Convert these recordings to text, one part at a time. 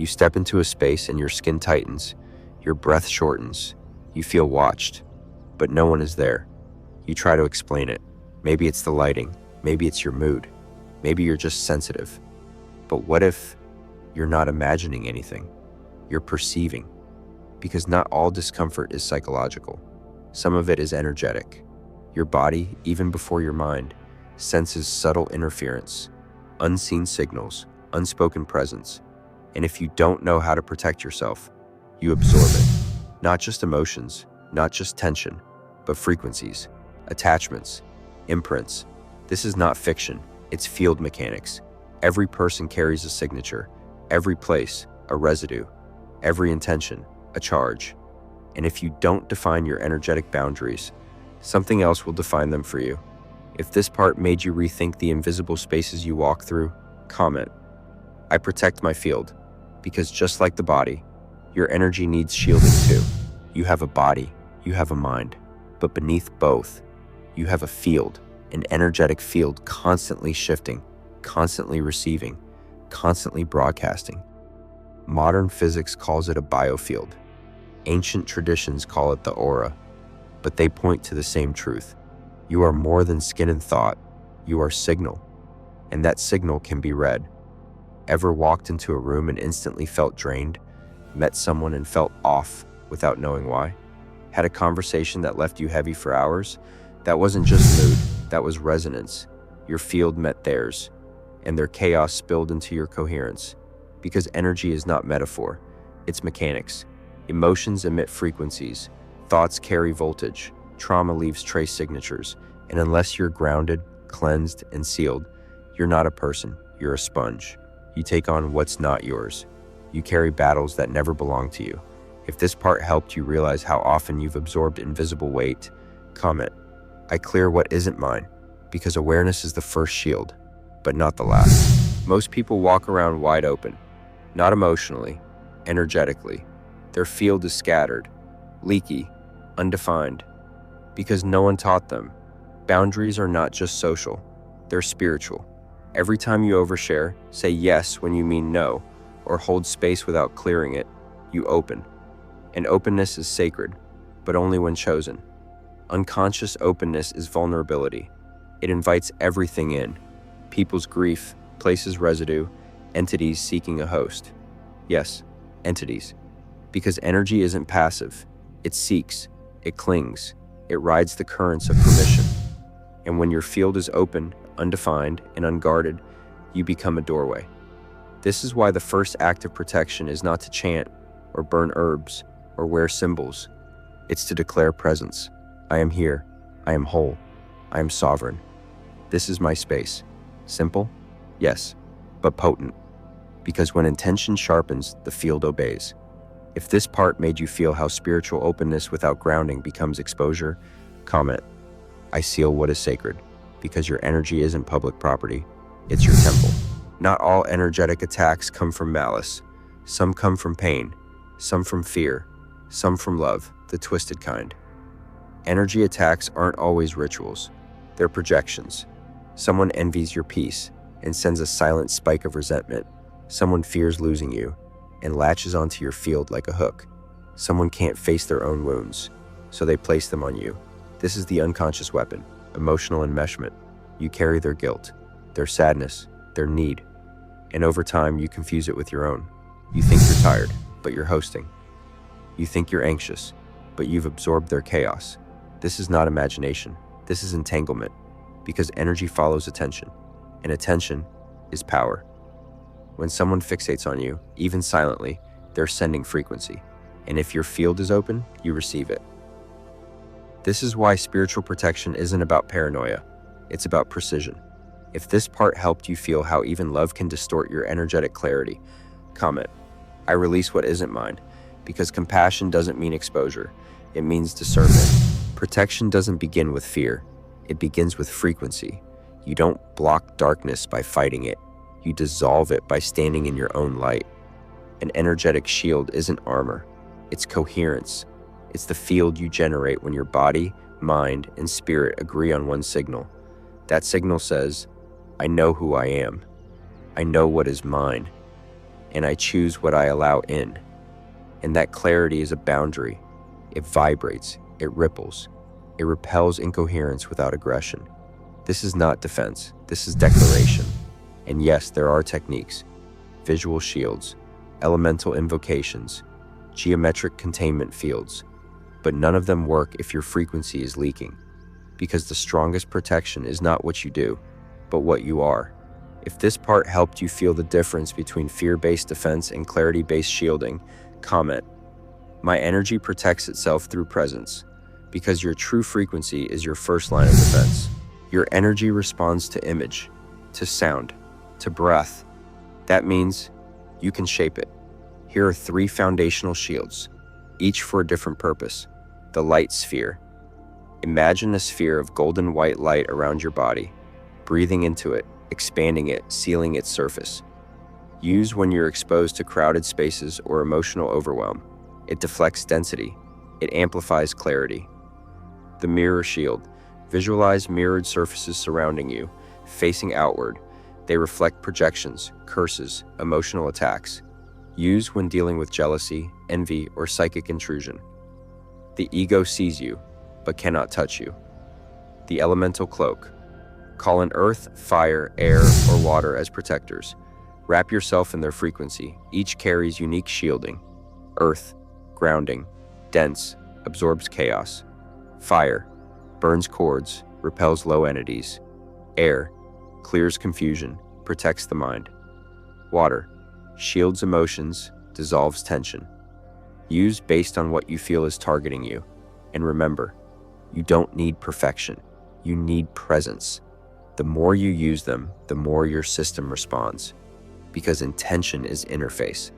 You step into a space and your skin tightens, your breath shortens, you feel watched, but no one is there. You try to explain it. Maybe it's the lighting, maybe it's your mood, maybe you're just sensitive. But what if you're not imagining anything? You're perceiving. Because not all discomfort is psychological. Some of it is energetic. Your body, even before your mind, senses subtle interference, unseen signals, unspoken presence. And if you don't know how to protect yourself, you absorb it. Not just emotions, not just tension, but frequencies, attachments, imprints. This is not fiction, it's field mechanics. Every person carries a signature, every place, a residue, every intention, a charge. And if you don't define your energetic boundaries, something else will define them for you. If this part made you rethink the invisible spaces you walk through, comment. I protect my field, because just like the body, your energy needs shielding too. You have a body, you have a mind, but beneath both, you have a field, an energetic field constantly shifting, constantly receiving, constantly broadcasting. Modern physics calls it a biofield. Ancient traditions call it the aura, but they point to the same truth. You are more than skin and thought. You are signal, and that signal can be read. Ever walked into a room and instantly felt drained? Met someone and felt off without knowing why? Had a conversation that left you heavy for hours? That wasn't just mood, that was resonance. Your field met theirs, and their chaos spilled into your coherence. Because energy is not metaphor, it's mechanics. Emotions emit frequencies, thoughts carry voltage, trauma leaves trace signatures, and unless you're grounded, cleansed, and sealed, you're not a person, you're a sponge. You take on what's not yours. You carry battles that never belong to you. If this part helped you realize how often you've absorbed invisible weight, comment. I clear what isn't mine, because awareness is the first shield, but not the last. Most people walk around wide open, not emotionally, energetically. Their field is scattered, leaky, undefined, because no one taught them. Boundaries are not just social, they're spiritual. Every time you overshare, say yes when you mean no, or hold space without clearing it, you open. And openness is sacred, but only when chosen. Unconscious openness is vulnerability. It invites everything in. People's grief, places residue, entities seeking a host. Yes, entities. Because energy isn't passive. It seeks, it clings, it rides the currents of permission. And when your field is open, undefined, and unguarded, you become a doorway. This is why the first act of protection is not to chant, or burn herbs, or wear symbols. It's to declare presence. I am here. I am whole. I am sovereign. This is my space. Simple? Yes, but potent. Because when intention sharpens, the field obeys. If this part made you feel how spiritual openness without grounding becomes exposure, comment. I seal what is sacred, because your energy isn't public property, it's your temple. Not all energetic attacks come from malice. Some come from pain, some from fear, some from love, the twisted kind. Energy attacks aren't always rituals, they're projections. Someone envies your peace and sends a silent spike of resentment. Someone fears losing you and latches onto your field like a hook. Someone can't face their own wounds, so they place them on you. This is the unconscious weapon, emotional enmeshment. You carry their guilt, their sadness, their need, and over time you confuse it with your own. You think you're tired, but you're hosting. You think you're anxious, but you've absorbed their chaos. This is not imagination, this is entanglement, because energy follows attention, and attention is power. When someone fixates on you, even silently, they're sending frequency, and if your field is open, you receive it. This is why spiritual protection isn't about paranoia, it's about precision. If this part helped you feel how even love can distort your energetic clarity, comment. I release what isn't mine, because compassion doesn't mean exposure, it means discernment. Protection doesn't begin with fear, it begins with frequency. You don't block darkness by fighting it, you dissolve it by standing in your own light. An energetic shield isn't armor, it's coherence. It's the field you generate when your body, mind, and spirit agree on one signal. That signal says, I know who I am. I know what is mine. and I choose what I allow in. And that clarity is a boundary. It vibrates, it ripples, it repels incoherence without aggression. This is not defense, this is declaration. And yes, there are techniques: visual shields, elemental invocations, geometric containment fields, but none of them work if your frequency is leaking. Because the strongest protection is not what you do, but what you are. If this part helped you feel the difference between fear-based defense and clarity-based shielding, comment. My energy protects itself through presence, because your true frequency is your first line of defense. Your energy responds to image, to sound, to breath. That means you can shape it. Here are 3 foundational shields, each for a different purpose. The light sphere. Imagine a sphere of golden white light around your body, breathing into it, expanding it, sealing its surface. Use when you're exposed to crowded spaces or emotional overwhelm. It deflects density. It amplifies clarity. The mirror shield. Visualize mirrored surfaces surrounding you, facing outward. They reflect projections, curses, emotional attacks. Use when dealing with jealousy, envy, or psychic intrusion. The ego sees you, but cannot touch you. The elemental cloak. Call in earth, fire, air, or water as protectors. Wrap yourself in their frequency. Each carries unique shielding. Earth, grounding, dense, absorbs chaos. Fire, burns cords, repels low entities. Air, clears confusion, protects the mind. Water, shields emotions, dissolves tension. Use based on what you feel is targeting you. And remember, you don't need perfection. You need presence. The more you use them, the more your system responds. Because intention is interface,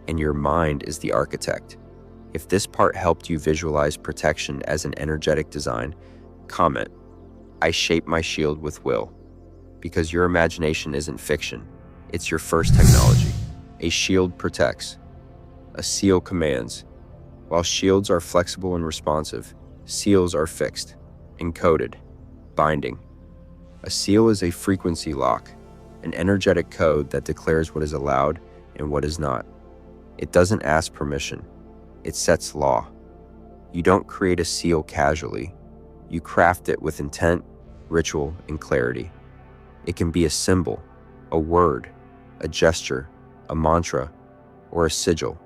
and your mind is the architect. If this part helped you visualize protection as an energetic design, comment. I shape my shield with will. Because your imagination isn't fiction, it's your first technology. A shield protects. A seal commands. While shields are flexible and responsive, seals are fixed, encoded, binding. A seal is a frequency lock, an energetic code that declares what is allowed and what is not. It doesn't ask permission. It sets law. You don't create a seal casually. You craft it with intent, ritual, and clarity. It can be a symbol, a word, a gesture, a mantra, or a sigil.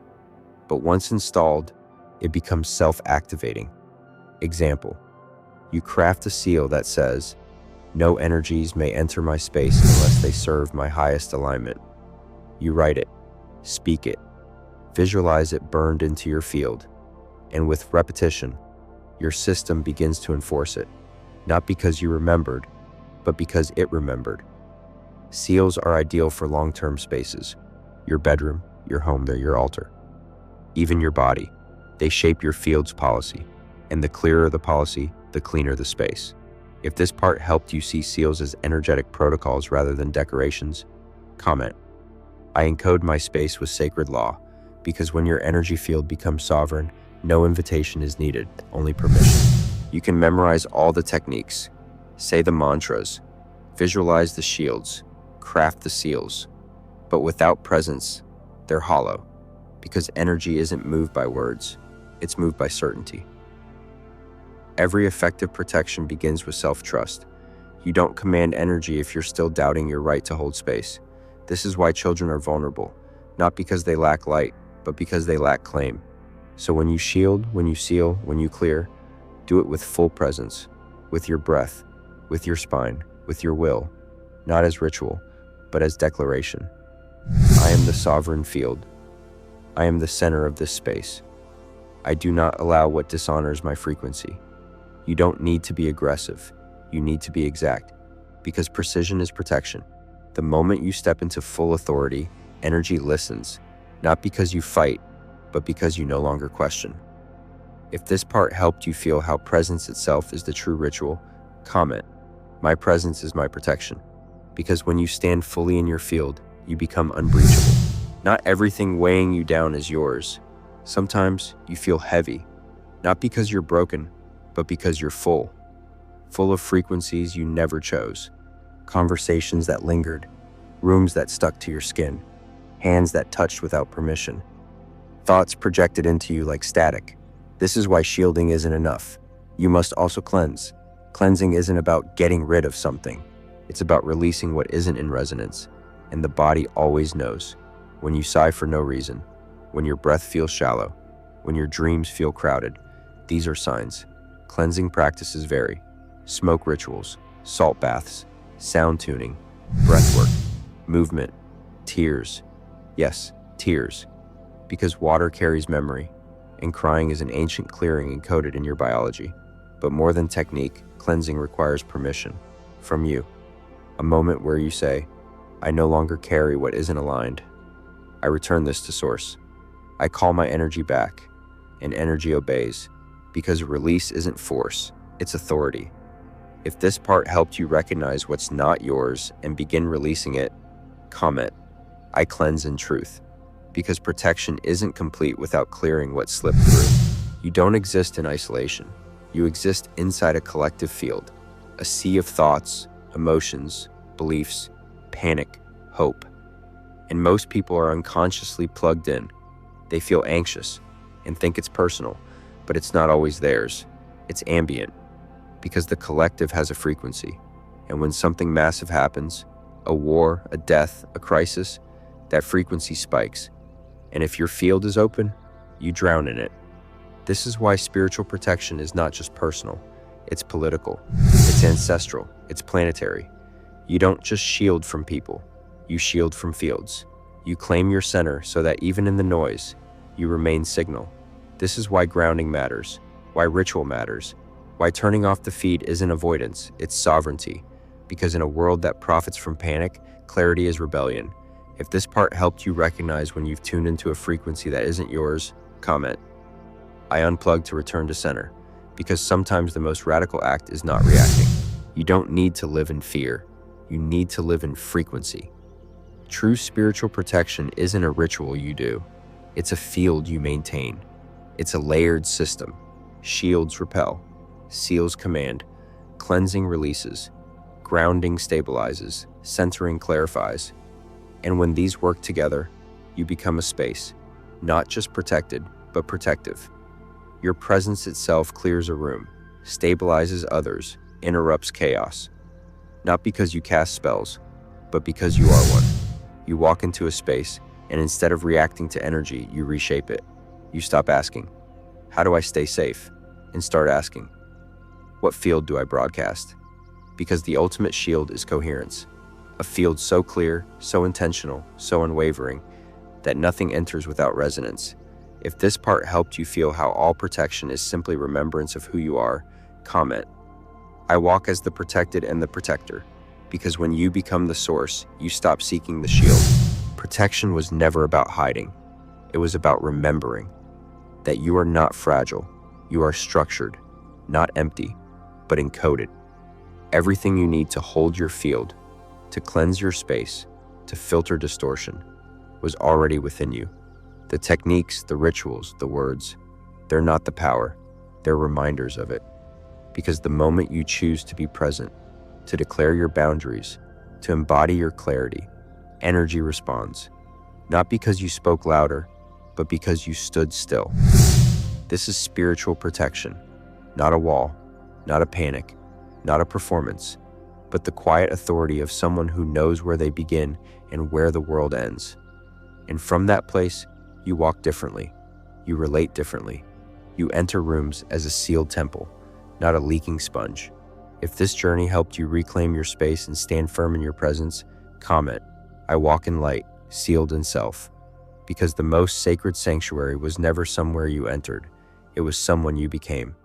But once installed, it becomes self-activating. Example, you craft a seal that says, "No energies may enter my space unless they serve my highest alignment." You write it, speak it, visualize it burned into your field, and with repetition, your system begins to enforce it, not because you remembered, but because it remembered. Seals are ideal for long-term spaces. Your bedroom, your home, they're your altar. Even your body. They shape your field's policy, and the clearer the policy, the cleaner the space. If this part helped you see seals as energetic protocols rather than decorations, comment. I encode my space with sacred law, because when your energy field becomes sovereign, no invitation is needed, only permission. You can memorize all the techniques, say the mantras, visualize the shields, craft the seals, but without presence, they're hollow, because energy isn't moved by words, it's moved by certainty. Every effective protection begins with self-trust. You don't command energy if you're still doubting your right to hold space. This is why children are vulnerable, not because they lack light, but because they lack claim. So when you shield, when you seal, when you clear, do it with full presence, with your breath, with your spine, with your will, not as ritual, but as declaration. I am the sovereign field. I am the center of this space. I do not allow what dishonors my frequency. You don't need to be aggressive. You need to be exact, because precision is protection. The moment you step into full authority, energy listens, not because you fight, but because you no longer question. If this part helped you feel how presence itself is the true ritual, comment. My presence is my protection. Because when you stand fully in your field, you become unbreachable. Not everything weighing you down is yours. Sometimes you feel heavy, not because you're broken, but because you're full of frequencies you never chose, conversations that lingered, rooms that stuck to your skin, hands that touched without permission, thoughts projected into you like static. This is why shielding isn't enough. You must also cleanse. Cleansing isn't about getting rid of something. It's about releasing what isn't in resonance. And the body always knows. When you sigh for no reason, when your breath feels shallow, when your dreams feel crowded, these are signs. Cleansing practices vary. Smoke rituals, salt baths, sound tuning, breathwork, movement, tears. Yes, tears. Because water carries memory, and crying is an ancient clearing encoded in your biology. But more than technique, cleansing requires permission from you. A moment where you say, I no longer carry what isn't aligned. I return this to source. I call my energy back, and energy obeys, because release isn't force, it's authority. If this part helped you recognize what's not yours and begin releasing it, comment, I cleanse in truth, because protection isn't complete without clearing what slipped through. You don't exist in isolation. You exist inside a collective field, a sea of thoughts, emotions, beliefs, panic, hope. And most people are unconsciously plugged in. They feel anxious and think it's personal, but it's not always theirs. It's ambient, because the collective has a frequency. And when something massive happens, a war, a death, a crisis, that frequency spikes. And if your field is open, you drown in it. This is why spiritual protection is not just personal, it's political, it's ancestral, it's planetary. You don't just shield from people, you shield from fields. You claim your center so that even in the noise, you remain signal. This is why grounding matters, why ritual matters, why turning off the feed isn't avoidance, it's sovereignty. Because in a world that profits from panic, clarity is rebellion. If this part helped you recognize when you've tuned into a frequency that isn't yours, comment. I unplug to return to center, because sometimes the most radical act is not reacting. You don't need to live in fear. You need to live in frequency. True spiritual protection isn't a ritual you do. It's a field you maintain. It's a layered system. Shields repel, seals command, cleansing releases, grounding stabilizes, centering clarifies. And when these work together, you become a space, not just protected, but protective. Your presence itself clears a room, stabilizes others, interrupts chaos. Not because you cast spells, but because you are one. You walk into a space, and instead of reacting to energy, you reshape it. You stop asking, how do I stay safe? And start asking, what field do I broadcast? Because the ultimate shield is coherence. A field so clear, so intentional, so unwavering, that nothing enters without resonance. If this part helped you feel how all protection is simply remembrance of who you are, comment. I walk as the protected and the protector, because when you become the source, you stop seeking the shield. Protection was never about hiding. It was about remembering that you are not fragile. You are structured, not empty, but encoded. Everything you need to hold your field, to cleanse your space, to filter distortion, was already within you. The techniques, the rituals, the words, they're not the power, they're reminders of it. Because the moment you choose to be present, to declare your boundaries, to embody your clarity, energy responds. Not because you spoke louder, but because you stood still. This is spiritual protection, not a wall, not a panic, not a performance, but the quiet authority of someone who knows where they begin and where the world ends. And from that place, you walk differently, you relate differently, you enter rooms as a sealed temple, not a leaking sponge. If this journey helped you reclaim your space and stand firm in your presence, comment, I walk in light, sealed in self. Because the most sacred sanctuary was never somewhere you entered, it was someone you became.